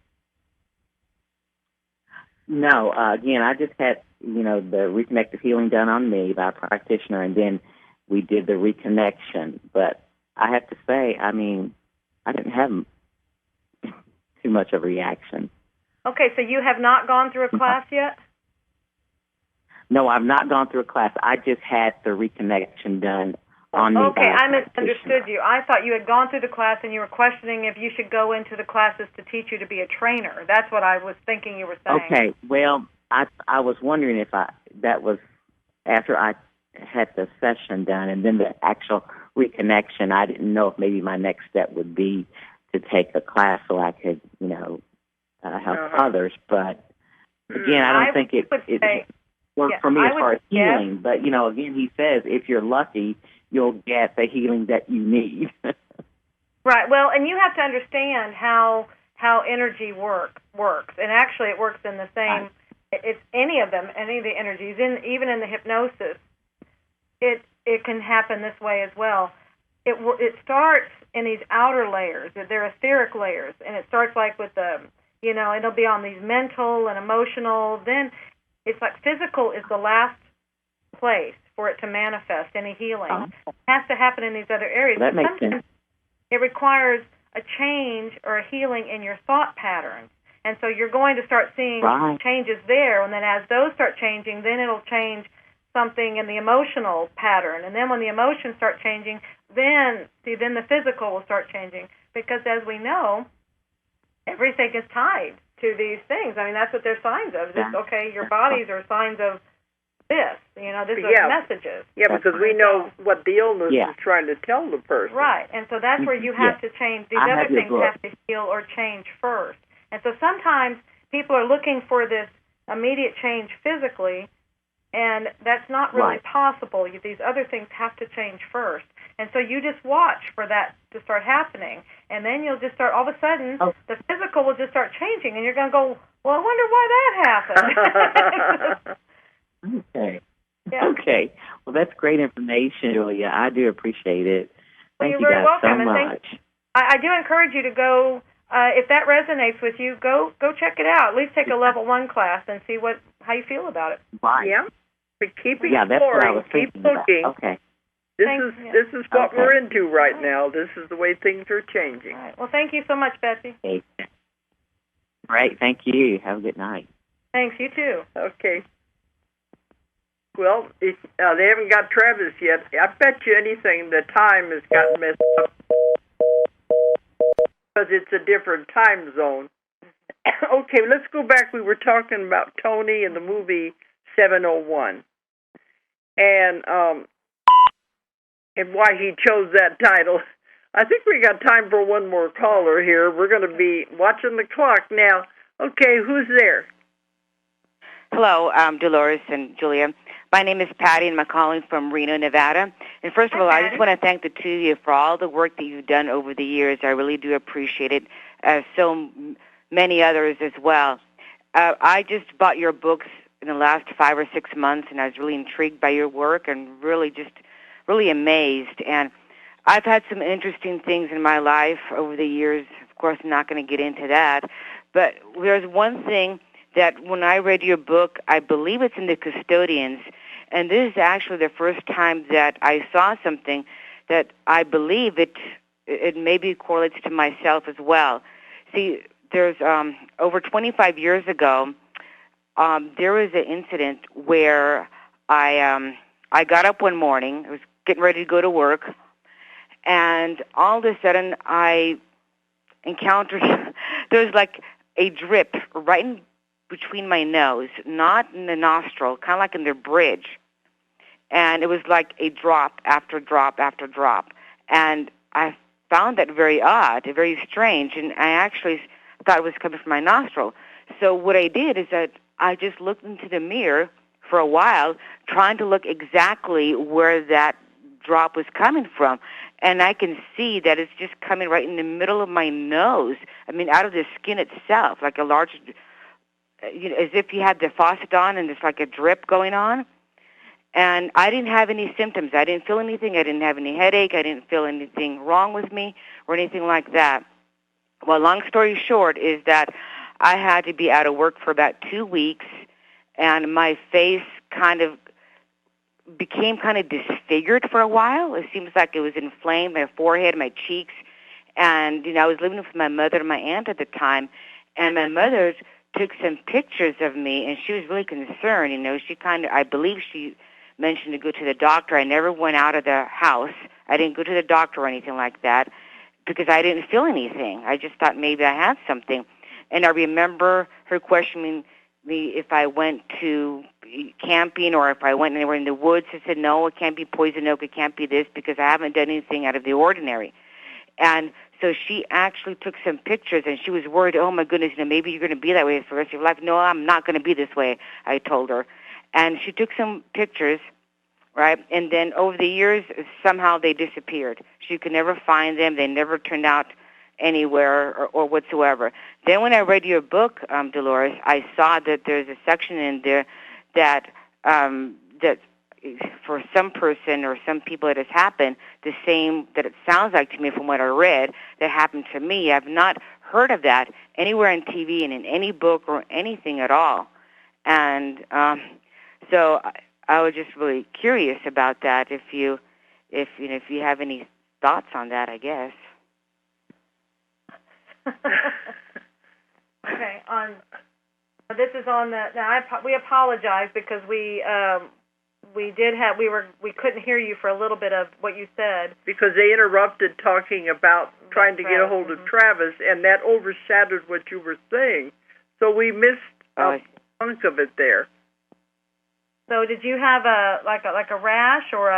Speaker 5: No. Again, I just had, the reconnective healing done on me by a practitioner, and then we did the reconnection. But I have to say, I didn't have too much of a reaction.
Speaker 2: Okay, so you have not gone through a class yet?
Speaker 5: No, I've not gone through a class. I just had the reconnection done on me.
Speaker 2: Okay, I misunderstood you. I thought you had gone through the class and you were questioning if you should go into the classes to teach you to be a trainer. That's what I was thinking you were saying.
Speaker 5: Okay, well, I was wondering if that was after I had the session done and then the actual reconnection. I didn't know if maybe my next step would be to take a class so I could, help others. But again, I don't think it worked for me as far as healing. But, again, he says if you're lucky, you'll get the healing that you need.
Speaker 2: Right. Well, and you have to understand how energy works. And actually it works in the same, it's any of them, any of the energies, even in the hypnosis, it can happen this way as well. it starts in these outer layers. They're etheric layers, and it starts like with the, it'll be on these mental and emotional. Then it's like physical is the last place for it to manifest any healing. It has to happen in these other areas.
Speaker 5: That makes sense.
Speaker 2: It requires a change or a healing in your thought patterns. And so you're going to start seeing changes there, and then as those start changing, then it'll change something in the emotional pattern. And then when the emotions start changing, then the physical will start changing. Because as we know, everything is tied to these things. I mean, that's what they're signs of. Okay, your bodies are signs of this. This are messages.
Speaker 1: Yeah, because we know what the illness is trying to tell the person.
Speaker 2: Right, and so that's where you have to change. These other things have to heal or change first. And so sometimes people are looking for this immediate change physically, and that's not really possible. These other things have to change first. And so you just watch for that to start happening, and then you'll just start, all of a sudden, the physical will just start changing, and you're going to go, well, I wonder why that happened.
Speaker 5: Okay. Yeah. Okay. Well, that's great information, Julia. I do appreciate it. Thank you guys so much.
Speaker 2: I do encourage you to go, if that resonates with you, go check it out. At least take a level 1 class and see how you feel about it.
Speaker 5: Right.
Speaker 1: Yeah. But keep exploring.
Speaker 5: Yeah, that's what I was
Speaker 1: keep looking.
Speaker 5: About. Okay.
Speaker 1: This is what we're into right now. This is the way things are changing.
Speaker 2: All right. Well, thank you so much, Betsy.
Speaker 5: Okay. Great. Thank you. Have a good night.
Speaker 2: Thanks. You too.
Speaker 1: Okay. Well, they haven't got Travis yet. I bet you anything the time has gotten messed up because it's a different time zone. Okay, let's go back. We were talking about Tony and the movie 701, and why he chose that title. I think we got time for one more caller here. We're going to be watching the clock now. Okay, who's there?
Speaker 6: Hello, Dolores and Julia. My name is Patty, and I'm calling from Reno, Nevada. And first of all, I just want to thank the two of you for all the work that you've done over the years. I really do appreciate it, as so many others as well. I just bought your books in the last 5 or 6 months, and I was really intrigued by your work and really amazed. And I've had some interesting things in my life over the years. Of course, I'm not going to get into that. But there's one thing that when I read your book, I believe it's in The Custodians, and this is actually the first time that I saw something that I believe it maybe correlates to myself as well. See, there's over 25 years ago, there was an incident where I got up one morning, I was getting ready to go to work, and all of a sudden I encountered, there was like a drip right in between my nose, not in the nostril, kind of like in the bridge. And it was like a drop after drop after drop. And I found that very odd, very strange, and I actually thought it was coming from my nostril. So what I did is that I just looked into the mirror for a while, trying to look exactly where that drop was coming from. And I can see that it's just coming right in the middle of my nose. I mean, out of the skin itself, like a large, as if you had the faucet on and there's like a drip going on. And I didn't have any symptoms. I didn't feel anything. I didn't have any headache. I didn't feel anything wrong with me or anything like that. Well, long story short is that I had to be out of work for about 2 weeks, and my face kind of became kind of disfigured for a while. It seems like it was inflamed, my forehead, my cheeks. And, I was living with my mother and my aunt at the time, and my mother took some pictures of me, and she was really concerned. She I believe she mentioned to go to the doctor. I never went out of the house. I didn't go to the doctor or anything like that because I didn't feel anything. I just thought maybe I had something. And I remember her questioning me if I went to camping or if I went anywhere in the woods. I said, no, it can't be poison oak. It can't be this because I haven't done anything out of the ordinary. And so she actually took some pictures, and she was worried, oh, my goodness, maybe you're going to be that way for the rest of your life. No, I'm not going to be this way, I told her. And she took some pictures, right? And then over the years, somehow they disappeared. She could never find them. They never turned out anywhere or whatsoever. Then when I read your book, Dolores, I saw that there's a section in there that for some person or some people it has happened, the same that it sounds like to me from what I read that happened to me. I've not heard of that anywhere on TV and in any book or anything at all. And so I was just really curious about that. If you have any thoughts on that, I guess.
Speaker 2: Okay. This is on the. Now we apologize because we couldn't hear you for a little bit of what you said
Speaker 1: because they interrupted talking about trying to get a hold of Travis, and that overshadowed what you were saying. So we missed a chunk of it there.
Speaker 2: So did you have a rash or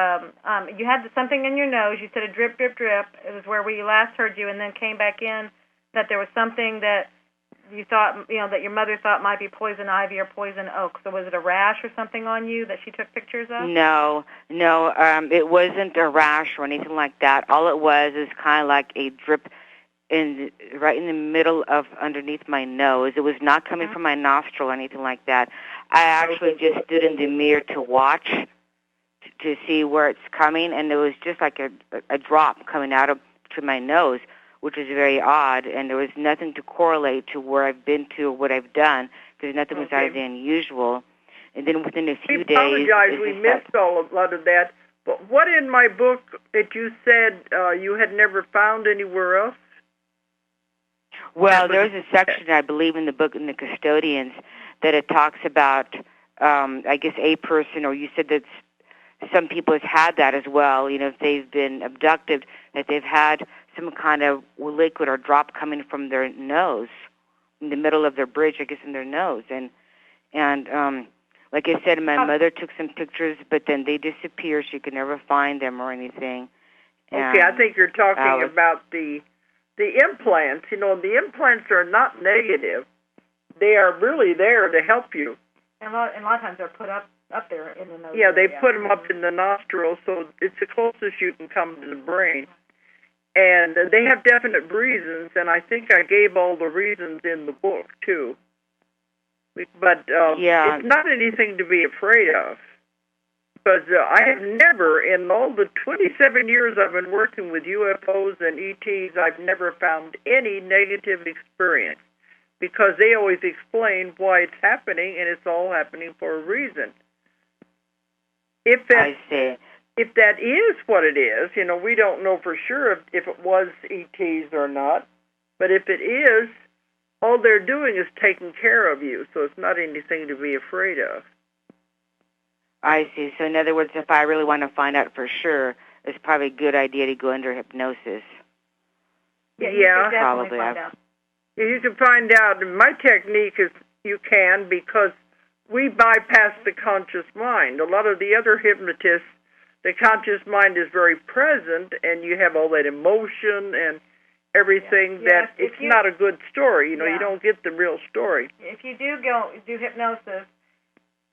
Speaker 2: you had something in your nose? You said a drip, drip, drip. It was where we last heard you, and then came back in that there was something that you thought, that your mother thought might be poison ivy or poison oak. So was it a rash or something on you that she took pictures of?
Speaker 6: No, it wasn't a rash or anything like that. All it was is kind of like a drip right in the middle of underneath my nose. It was not coming from my nostril or anything like that. I actually just stood in the mirror to watch to see where it's coming, and there was just like a drop coming out to my nose, which is very odd, and there was nothing to correlate to where I've been to or what I've done, because nothing was out of the unusual. And then within a few days...
Speaker 1: We apologize, we missed a lot of that. But what in my book that you said you had never found anywhere else?
Speaker 6: Well, there's a section, I believe, in the book, in the Custodians, that it talks about, I guess, a person, or you said that some people have had that as well, if they've been abducted, that they've had some kind of liquid or drop coming from their nose, in the middle of their bridge, I guess, in their nose. And like I said, my mother took some pictures, but then they disappeared. She could never find them or anything.
Speaker 1: Okay, I think you're talking about the implants. The implants are not negative. They are really there to help you.
Speaker 2: And a lot of times they're put up there in the nose.
Speaker 1: Yeah, they put them up in the nostril, so it's the closest you can come to the brain. And they have definite reasons, and I think I gave all the reasons in the book, too. But it's not anything to be afraid of. Because I have never, in all the 27 years I've been working with UFOs and ETs, I've never found any negative experience. Because they always explain why it's happening, and it's all happening for a reason.
Speaker 6: I see.
Speaker 1: If that is what it is, we don't know for sure if it was ETs or not. But if it is, all they're doing is taking care of you, so it's not anything to be afraid of.
Speaker 6: I see. So in other words, if I really want to find out for sure, it's probably a good idea to go under hypnosis.
Speaker 1: Yeah,
Speaker 2: probably. Find out.
Speaker 1: You can find out. My technique is you can, because we bypass the conscious mind. A lot of the other hypnotists, the conscious mind is very present, and you have all that emotion and everything that it's not a good story. You don't get the real story.
Speaker 2: If you do hypnosis,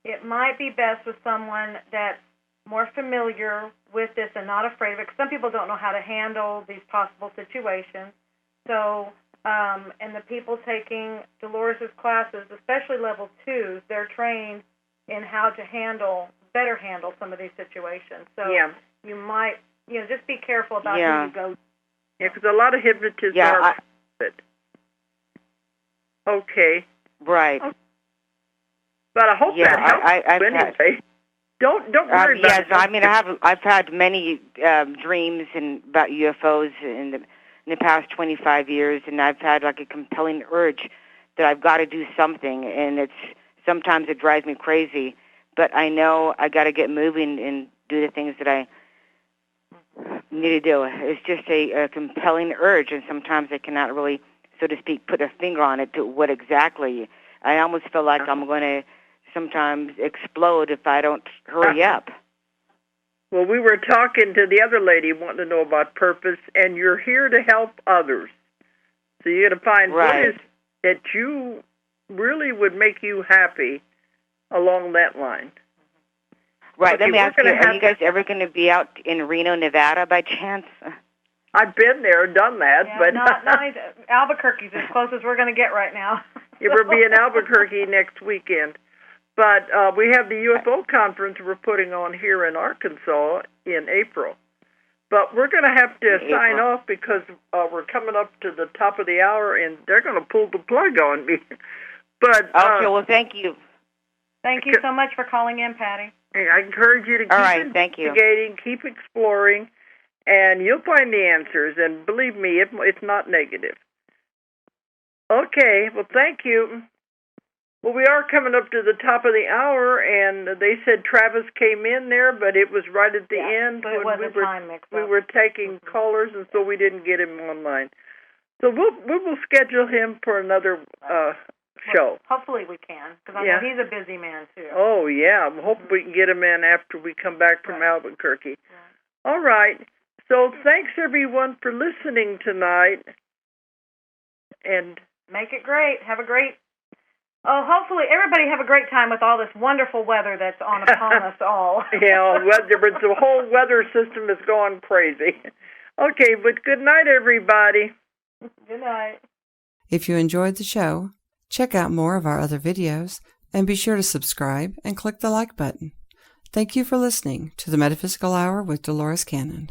Speaker 2: it might be best with someone that's more familiar with this and not afraid of it, because some people don't know how to handle these possible situations. So, and the people taking Dolores' classes, especially level 2s, they're trained in how to better handle some of these situations. So you might, just be careful about who you go.
Speaker 1: Yeah, because a lot of hypnotists are. Okay.
Speaker 6: Right.
Speaker 1: Okay. But I hope that helps anyway. Don't worry about it.
Speaker 6: Yes, I mean, I've had many dreams about UFOs in the past 25 years, and I've had like a compelling urge that I've got to do something, and sometimes it drives me crazy, but I know I got to get moving and do the things that I need to do. It's just a compelling urge, and sometimes I cannot really, so to speak, put a finger on it to what exactly. I almost feel like I'm going to sometimes explode if I don't hurry up.
Speaker 1: Well, we were talking to the other lady wanting to know about purpose, and you're here to help others. So you're going to find what is that you really would make you happy along that line.
Speaker 6: Right. Okay, let me ask you, are you guys ever going to be out in Reno, Nevada by chance?
Speaker 1: I've been there, done that.
Speaker 2: Yeah,
Speaker 1: but
Speaker 2: not Albuquerque's as close as we're going to get right now.
Speaker 1: Yeah, we'll be in Albuquerque next weekend. But we have the UFO conference we're putting on here in Arkansas in April. But we're going to have to sign off because we're coming up to the top of the hour, and they're going to pull the plug on me. But
Speaker 6: okay, well, thank you.
Speaker 2: Thank you so much for calling in, Patty.
Speaker 1: I encourage you to keep investigating, keep exploring, and you'll find the answers. And believe me, it's not negative. Okay, well, thank you. Well, we are coming up to the top of the hour, and they said Travis came in there, but it was right at the end
Speaker 2: so
Speaker 1: when we were taking callers, and so we didn't get him online. So we will schedule him for another show.
Speaker 2: Well, hopefully we can, because I know he's a busy man, too.
Speaker 1: Oh, yeah. I hope we can get him in after we come back from Albuquerque. Right. All right. So thanks, everyone, for listening tonight. And
Speaker 2: make it great. Have a great... Oh, hopefully everybody have a great time with all this wonderful weather that's upon us all.
Speaker 1: Yeah, the whole weather system is going crazy. Okay, but good night, everybody.
Speaker 2: Good night.
Speaker 7: If you enjoyed the show, check out more of our other videos and be sure to subscribe and click the like button. Thank you for listening to the Metaphysical Hour with Dolores Cannon.